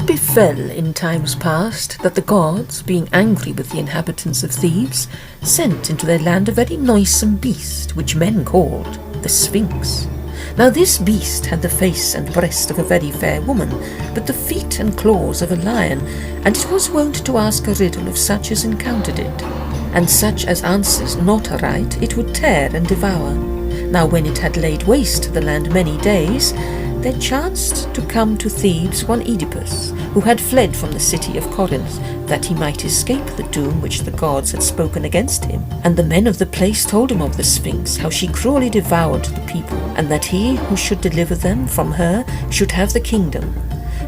befell in times past that the gods, being angry with the inhabitants of Thebes, sent into their land a very noisome beast, which men called the Sphinx. Now this beast had the face and breast of a very fair woman, but the feet and claws of a lion, and it was wont to ask a riddle of such as encountered it, and such as answers not aright it would tear and devour. Now when it had laid waste the land many days, there chanced to come to Thebes one Oedipus, who had fled from the city of Corinth, that he might escape the doom which the gods had spoken against him. And the men of the place told him of the Sphinx, how she cruelly devoured the people, and that he who should deliver them from her should have the kingdom.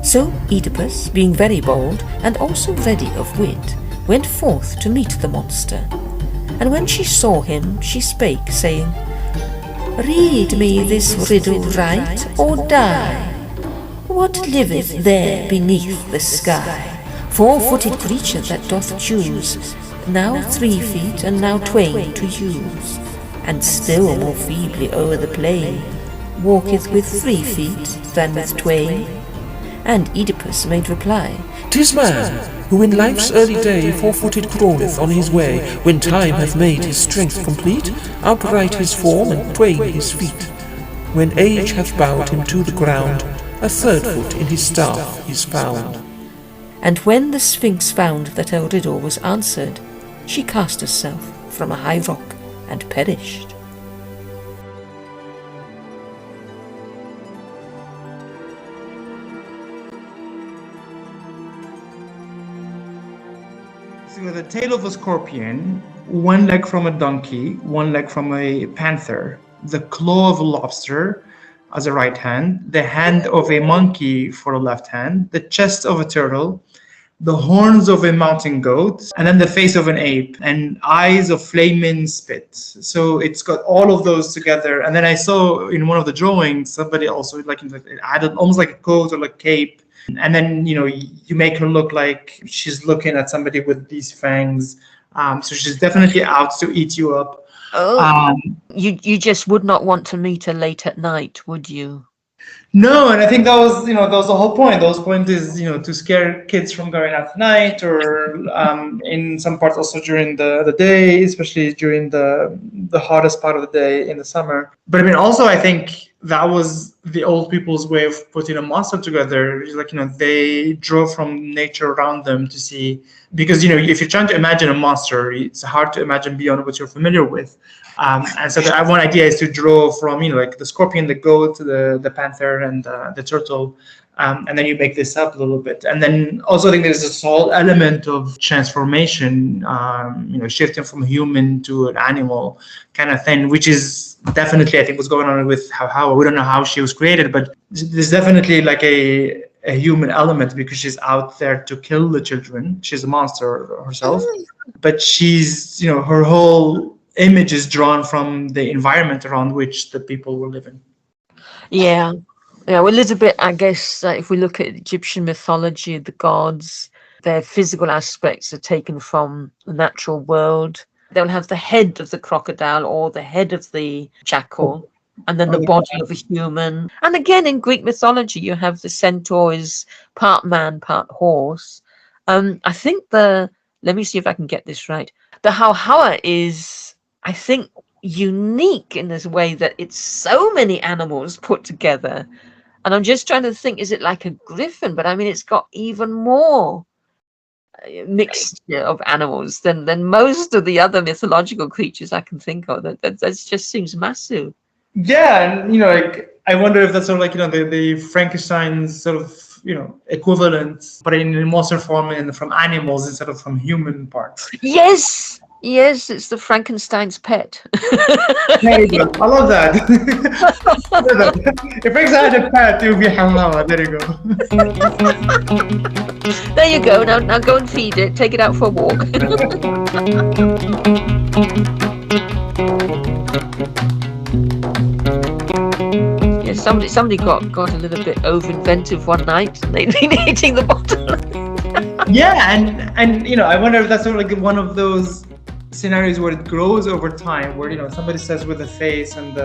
So Oedipus, being very bold, and also ready of wit, went forth to meet the monster. And when she saw him, she spake, saying, "Read me this riddle right, or die. What liveth there beneath the sky? 4-footed creature that doth choose, now 3 feet and now 2 to use, and still more feebly o'er the plain, walketh with 3 feet than with 2. And Oedipus made reply, "'Tis man, who in life's early day 4-footed crawleth on his way, when time hath made his strength complete, upright his form and 2 his feet. When age hath bowed him to the ground, a 3rd foot in his staff is found." And when the Sphinx found that her riddle was answered, she cast herself from a high rock and perished. The tail of a scorpion, 1 leg from a donkey, 1 leg from a panther, the claw of a lobster as a right hand, the hand of a monkey for a left hand, the chest of a turtle, the horns of a mountain goat, and then the face of an ape, and eyes of flaming spit. So it's got all of those together. And then I saw in one of the drawings, somebody also it added almost like a coat or like cape. And then, you make her look like she's looking at somebody with these fangs. So she's definitely out to eat you up. Oh, you just would not want to meet her late at night, would you? No, and I think that was the whole point. The whole point is, to scare kids from going out at night, or in some parts also during the day, especially during the hottest part of the day in the summer. But I mean, also I think that was the old people's way of putting a monster together. They draw from nature around them to see, because if you're trying to imagine a monster, it's hard to imagine beyond what you're familiar with. And so one idea is to draw from like the scorpion, the goat, the panther, and the turtle, and then you make this up a little bit. And then also I think there's this whole element of transformation, shifting from human to an animal kind of thing, which is definitely, I think, what's going on with how we don't know how she was created, but there's definitely like a human element, because she's out there to kill the children. She's a monster herself, but she's, her whole image is drawn from the environment around which the people were living. Yeah, well, a little bit, I guess, if we look at Egyptian mythology, the gods, their physical aspects are taken from the natural world. They'll have the head of the crocodile or the head of the jackal, and then the body of a human. And again, in Greek mythology, you have the centaur is part man, part horse. I think let me see if I can get this right. The hauhaua is, I think, unique in this way that it's so many animals put together. And I'm just trying to think, is it like a griffin? But I mean, it's got even more mixture of animals than most of the other mythological creatures I can think of. That just seems massive. Yeah, and I wonder if that's sort of like the Frankenstein's sort of equivalent, but in monster form and from animals instead of from human parts. Yes, it's the Frankenstein's pet. There you go. I love that. If Frankenstein had a pet, it would be hauhaua. There you go. There you go. Now go and feed it. Take it out for a walk. Yeah, somebody got a little bit over inventive one night, and they'd been eating the bottle. Yeah, and I wonder if that's sort of like one of those scenarios where it grows over time, where somebody says with the face and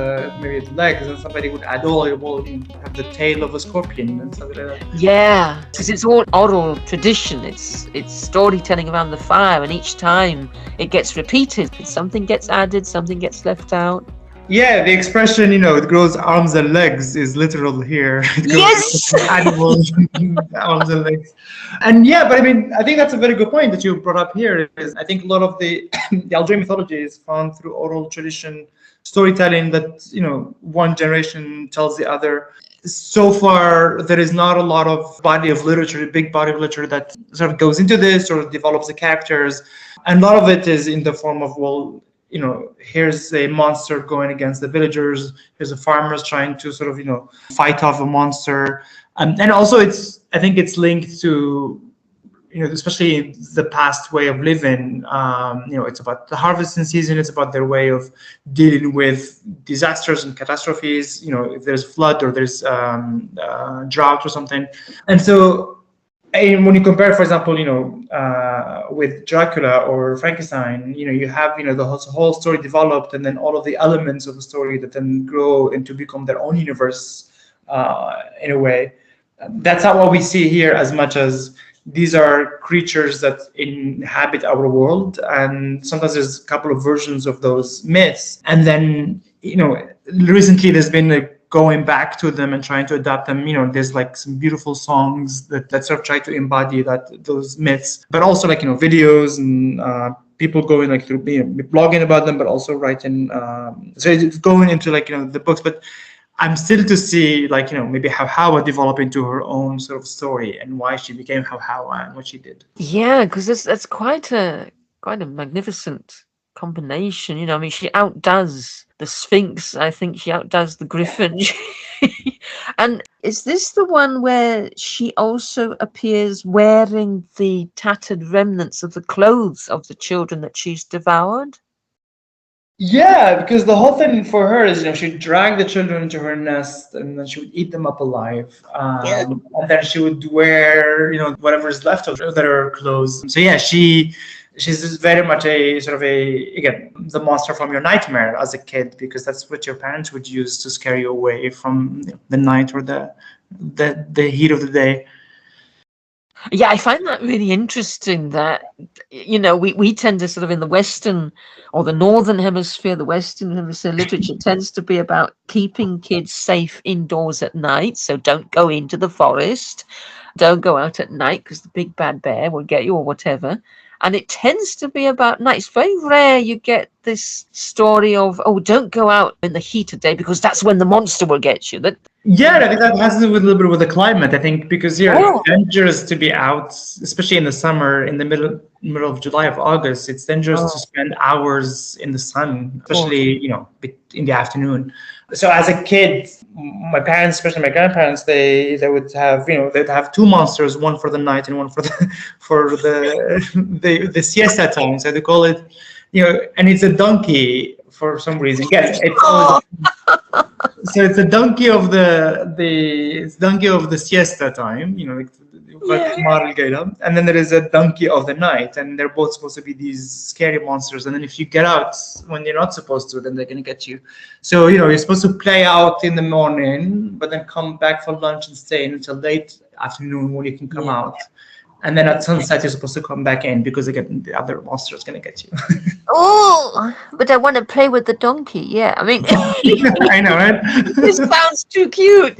maybe the legs, and somebody would add, oh, it will have the tail of a scorpion and something like that. Yeah, because it's all oral tradition. It's storytelling around the fire, and each time it gets repeated. Something gets added, something gets left out. Yeah, the expression, it grows arms and legs is literal here. It grows Yes! animals, arms and legs. And yeah, but I think that's a very good point that you brought up here. Is I think a lot of the Algerian mythology is found through oral tradition, storytelling that, one generation tells the other. So far, there is not a lot of body of literature, big body of literature that sort of goes into this or develops the characters. And a lot of it is in the form of, here's a monster going against the villagers. Here's the farmers trying to sort of, fight off a monster. And also I think it's linked to, especially the past way of living. It's about the harvesting season. It's about their way of dealing with disasters and catastrophes. If there's flood or there's drought or something. And so, and when you compare, for example, with Dracula or Frankenstein, you have, the whole story developed, and then all of the elements of the story that then grow into become their own universe in a way. That's not what we see here as much as these are creatures that inhabit our world. And sometimes there's a couple of versions of those myths. And then, recently there's been going back to them and trying to adapt them. There's like some beautiful songs that sort of try to embody those myths, but also videos and people going through blogging about them, but also writing. So it's going into the books. But I'm still to see maybe how Hawa developed into her own sort of story and why she became Hawa and what she did. Yeah, because that's quite a magnificent combination. She outdoes the Sphinx. I think she outdoes the Griffin. And is this the one where she also appears wearing the tattered remnants of the clothes of the children that she's devoured? Yeah, because the whole thing for her is, she'd drag the children into her nest and then she would eat them up alive. And then she would wear, whatever is left of their clothes. So yeah, she's very much a sort of again, the monster from your nightmare as a kid, because that's what your parents would use to scare you away from the night or the heat of the day. Yeah, I find that really interesting that, we tend to sort of in the Western or the Northern Hemisphere, the Western Hemisphere literature tends to be about keeping kids safe indoors at night. So don't go into the forest, don't go out at night because the big bad bear will get you or whatever. And it tends to be about night. It's very rare you get this story of, don't go out in the heat of day because that's when the monster will get you. Yeah, I think that has to do with a little bit with the climate. I think because it's dangerous to be out, especially in the summer, in the middle of July or August. It's dangerous to spend hours in the sun, especially in the afternoon. So as a kid, my parents, especially my grandparents, they would have they'd have two monsters, one for the night and one for the siesta time. So they call it and it's a donkey for some reason. Again, so it's a donkey of the siesta time, and then there is a donkey of the night, and they're both supposed to be these scary monsters. And then if you get out when you're not supposed to, then they're going to get you. So you're supposed to play out in the morning, but then come back for lunch and stay until late afternoon when you can come out. And then at sunset, you're supposed to come back in because again, the other monster is going to get you. But I want to play with the donkey. Yeah, I mean, I know, right? This sounds too cute,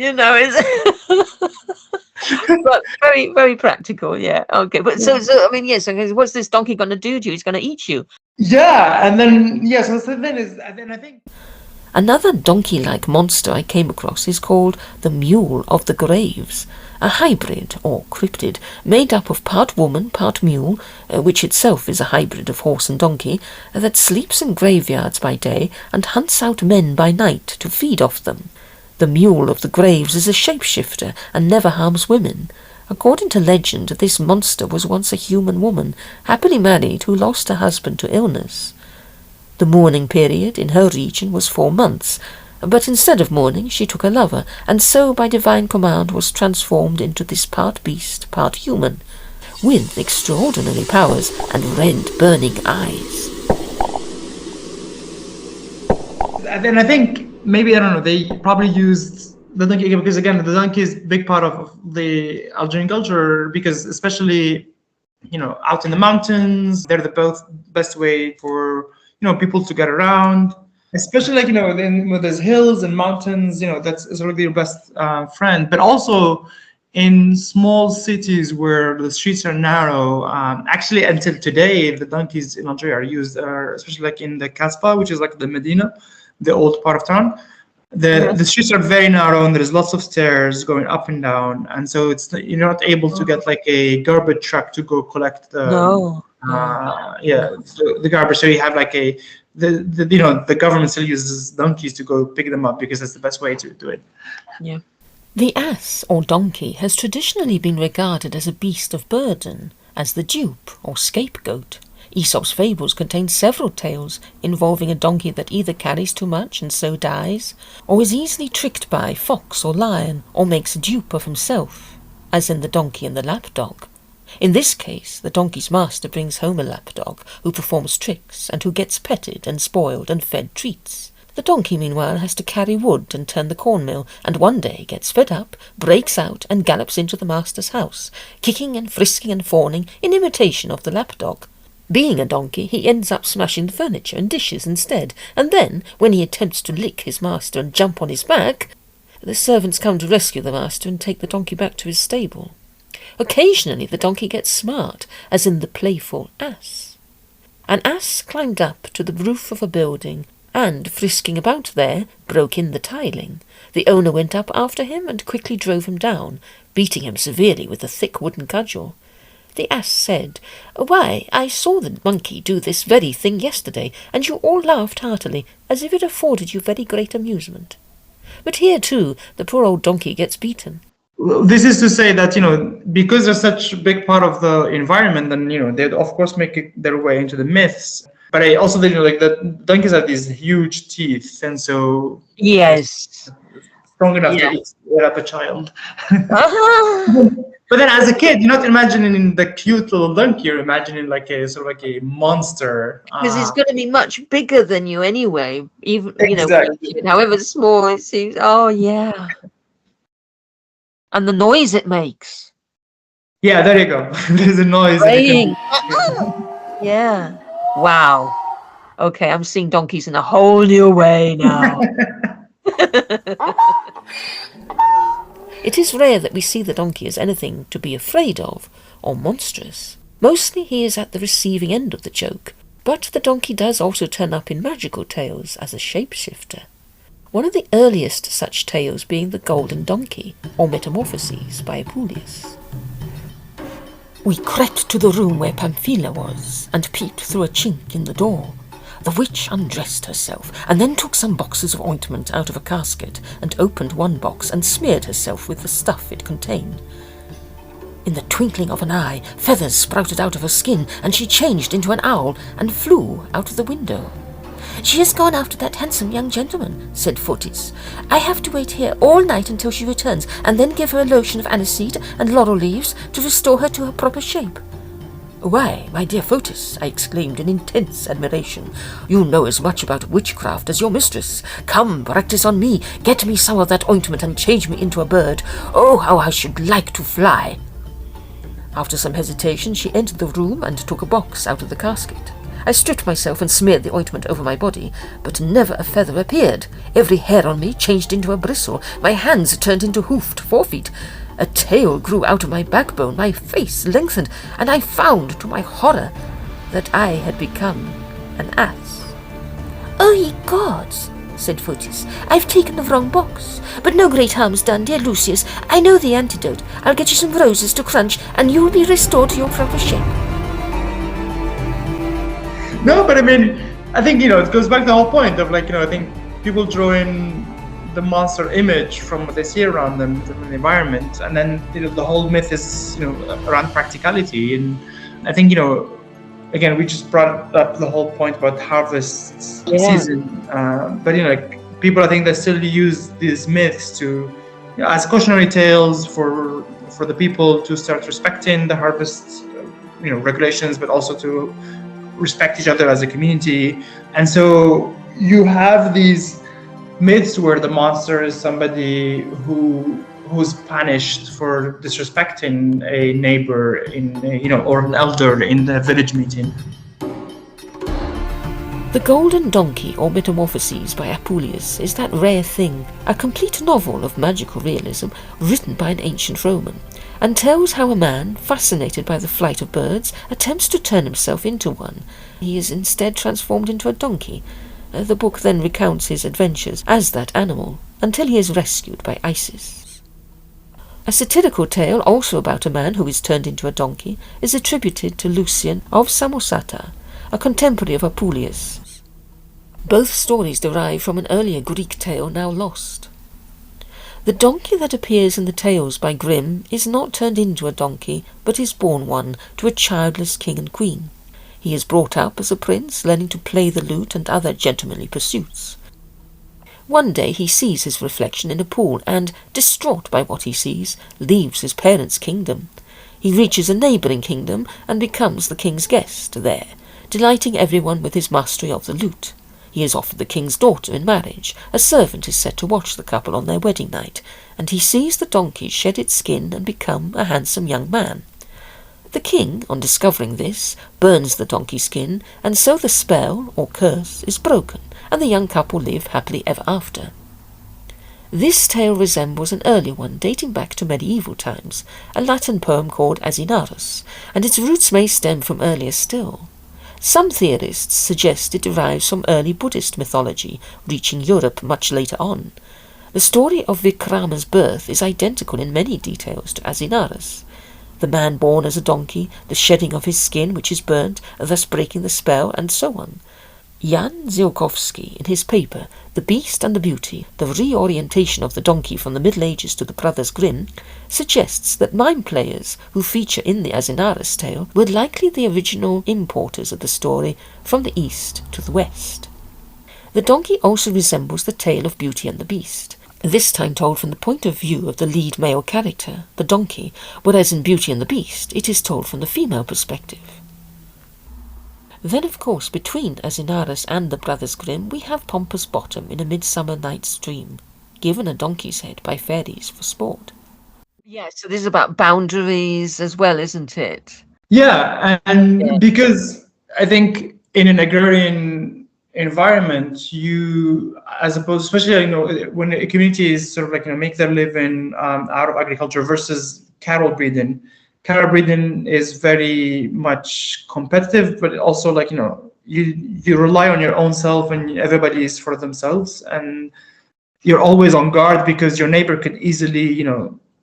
but very, very practical. Yeah. Okay. But so I mean, yes. Yeah, so what's this donkey going to do to you? He's going to eat you. Yeah, and then so the thing is, and then I think. Another donkey-like monster I came across is called the Mule of the Graves, a hybrid, or cryptid, made up of part woman, part mule, which itself is a hybrid of horse and donkey, that sleeps in graveyards by day and hunts out men by night to feed off them. The Mule of the Graves is a shapeshifter and never harms women. According to legend, this monster was once a human woman, happily married, who lost her husband to illness. The mourning period in her region was 4 months, but instead of mourning she took a lover, and so by divine command was transformed into this part beast, part human, with extraordinary powers and red burning eyes. then I think maybe, I don't know, they probably used the donkey because, again, the donkey is a big part of the Algerian culture, because especially, out in the mountains, they're the best way for, people to get around. Especially when there's hills and mountains, that's really your best friend. But also in small cities where the streets are narrow, actually until today, the donkeys in Algeria are used, especially in the Kasbah, which is the Medina, the old part of town. The streets are very narrow, and there's lots of stairs going up and down, and so you're not able to get a garbage truck to go collect the the garbage. So you have the government still uses donkeys to go pick them up because that's the best way to do it. Yeah. The ass or donkey has traditionally been regarded as a beast of burden, as the dupe or scapegoat. Aesop's fables contain several tales involving a donkey that either carries too much and so dies, or is easily tricked by fox or lion, or makes a dupe of himself, as in The Donkey and the Lapdog. In this case, the donkey's master brings home a lapdog who performs tricks and who gets petted and spoiled and fed treats. The donkey, meanwhile, has to carry wood and turn the cornmill, and one day gets fed up, breaks out, and gallops into the master's house, kicking and frisking and fawning in imitation of the lapdog. Being a donkey, he ends up smashing the furniture and dishes instead, and then, when he attempts to lick his master and jump on his back, the servants come to rescue the master and take the donkey back to his stable. Occasionally the donkey gets smart, as in The Playful Ass. An ass climbed up to the roof of a building, and, frisking about there, broke in the tiling. The owner went up after him and quickly drove him down, beating him severely with a thick wooden cudgel. The ass said, "Why, I saw the monkey do this very thing yesterday, and you all laughed heartily, as if it afforded you very great amusement." But here, too, the poor old donkey gets beaten. This is to say that, because they're such a big part of the environment, then, they'd of course make their way into the myths. But I also think, the donkeys have these huge teeth, and so... Yes. Strong enough to eat up a child. But then as a kid, you're not imagining the cute little donkey, you're imagining a monster. Because he's going to be much bigger than you anyway, even, exactly. However small it seems. Oh, yeah. And the noise it makes. Yeah, there you go. There's a noise. Yeah. Wow. Okay, I'm seeing donkeys in a whole new way now. It is rare that we see the donkey as anything to be afraid of or monstrous. Mostly he is at the receiving end of the joke, but the donkey does also turn up in magical tales as a shapeshifter. One of the earliest such tales being The Golden Donkey, or Metamorphoses, by Apuleius. We crept to the room where Pamphila was, and peeped through a chink in the door. The witch undressed herself, and then took some boxes of ointment out of a casket, and opened one box, and smeared herself with the stuff it contained. In the twinkling of an eye, feathers sprouted out of her skin, and she changed into an owl, and flew out of the window. "She has gone after that handsome young gentleman," said Fotis. "I have to wait here all night until she returns, and then give her a lotion of aniseed and laurel leaves to restore her to her proper shape." "Why, my dear Fotis," I exclaimed in intense admiration, "you know as much about witchcraft as your mistress. Come, practice on me, get me some of that ointment and change me into a bird. Oh, how I should like to fly!" After some hesitation, she entered the room and took a box out of the casket. I stripped myself and smeared the ointment over my body, but never a feather appeared. Every hair on me changed into a bristle, my hands turned into hoofed forefeet. A tail grew out of my backbone, my face lengthened, and I found, to my horror, that I had become an ass. "Oh, ye gods!" said Fotis. "I've taken the wrong box. But no great harm's done, dear Lucius. I know the antidote. I'll get you some roses to crunch, and you will be restored to your proper shape." No, but I mean, I think, it goes back to the whole point of I think people draw in the monster image from what they see around them, from the environment, and then the whole myth is around practicality. And I think again, we just brought up the whole point about harvest season, but people, I think, they still use these myths to as cautionary tales for the people to start respecting the harvest regulations, but also to respect each other as a community. And so you have these myths where the monster is somebody who's punished for disrespecting a neighbor or an elder in the village meeting. The Golden Donkey, or Metamorphoses by Apuleius, is that rare thing, a complete novel of magical realism written by an ancient Roman, and tells how a man, fascinated by the flight of birds, attempts to turn himself into one. He is instead transformed into a donkey. The book then recounts his adventures as that animal, until he is rescued by Isis. A satirical tale, also about a man who is turned into a donkey, is attributed to Lucian of Samosata, a contemporary of Apuleius. Both stories derive from an earlier Greek tale now lost. The donkey that appears in the tales by Grimm is not turned into a donkey, but is born one to a childless king and queen. He is brought up as a prince, learning to play the lute and other gentlemanly pursuits. One day he sees his reflection in a pool and, distraught by what he sees, leaves his parents' kingdom. He reaches a neighbouring kingdom and becomes the king's guest there, delighting everyone with his mastery of the lute. He is offered the king's daughter in marriage. A servant is set to watch the couple on their wedding night, and he sees the donkey shed its skin and become a handsome young man. The king, on discovering this, burns the donkey skin, and so the spell, or curse, is broken, and the young couple live happily ever after. This tale resembles an earlier one dating back to medieval times, a Latin poem called Aeschylus, and its roots may stem from earlier still. Some theorists suggest it derives from early Buddhist mythology, reaching Europe much later on. The story of Vikrama's birth is identical in many details to Aeschylus. The man born as a donkey, the shedding of his skin which is burnt, thus breaking the spell, and so on. Jan Ziolkowski, in his paper The Beast and the Beauty, the reorientation of the donkey from the Middle Ages to the Brothers Grimm, suggests that mime players who feature in the Aeschylus tale were likely the original importers of the story from the east to the west. The donkey also resembles the tale of Beauty and the Beast, this time told from the point of view of the lead male character, the donkey, whereas in Beauty and the Beast it is told from the female perspective. Then, of course, between Aeschylus and the Brothers Grimm, we have Pompous Bottom in A Midsummer Night's Dream, given a donkey's head by fairies for sport. Yes, so this is about boundaries as well, isn't it? Yeah, and because I think in an agrarian environment, you, as opposed, especially when a community is sort of make their living out of agriculture versus cattle breeding. Cattle breeding is very much competitive, but also you rely on your own self, and everybody is for themselves, and you're always on guard because your neighbor could easily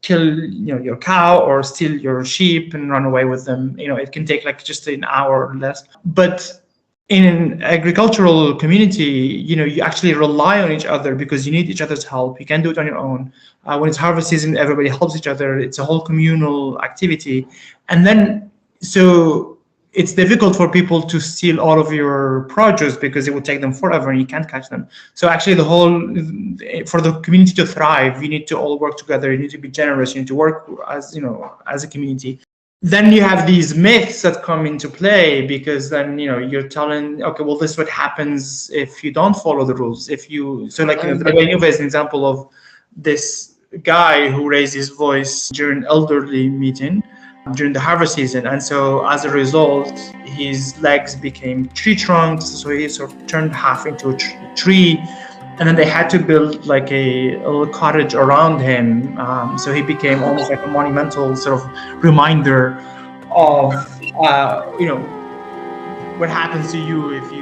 kill your cow or steal your sheep and run away with them. It can take just an hour or less. But in an agricultural community, you actually rely on each other because you need each other's help. You can't do it on your own. When it's harvest season, everybody helps each other. It's a whole communal activity. And then, so it's difficult for people to steal all of your produce because it would take them forever and you can't catch them. So actually for the community to thrive, you need to all work together. You need to be generous. You need to work as a community. Then you have these myths that come into play because then you're telling, okay, well, this is what happens if you don't follow the rules. The Benuva is an example of this guy who raised his voice during elderly meeting during the harvest season, and so as a result his legs became tree trunks, so he sort of turned half into a tree, and then they had to build a little cottage around him, so he became almost like a monumental sort of reminder of what happens to you if you